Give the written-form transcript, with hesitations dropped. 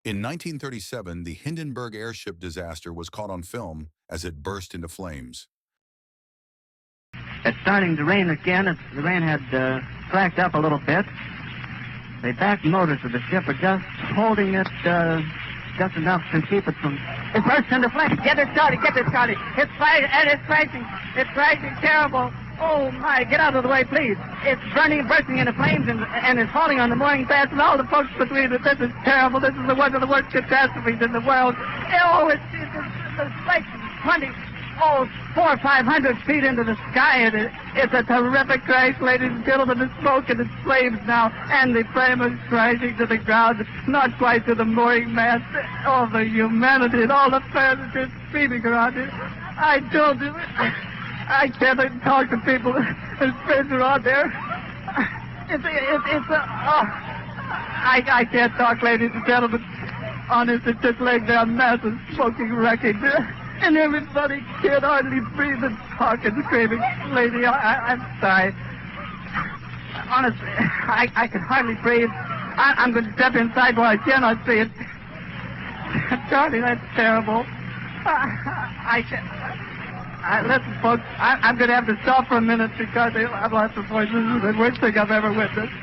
In 1937, the Hindenburg airship disaster was caught on film as it burst into flames. It's starting to rain again. The rain had slacked up a little bit. The back motors of the ship are just holding it just enough to keep it from... It bursts into flames. Get it started. It's crashing. It's crashing terrible. Oh, my. Get out of the way, please. It's bursting into flames, and it's falling on the mooring mast and all the folks between it. This is terrible. This is one of the worst catastrophes in the world. Oh, it's like 400 or 500 feet into the sky. It's a terrific crash, ladies and gentlemen. The smoke and the flames now, and the flame is crashing to the ground, not quite to the mooring mast. All the humanity and all the passengers screaming around it. I can't talk to people. His friends are out there. I can't talk, ladies and gentlemen. Honest, it's just laying there, a mass of smoking wreckage. And everybody can't hardly breathe and talk and screaming. Lady, I'm sorry. Honestly, I can hardly breathe. I'm going to step inside where I cannot see it. Charlie, that's terrible. Listen, folks, I'm going to have to stop for a minute because I've lost the voice. This is the worst thing I've ever witnessed.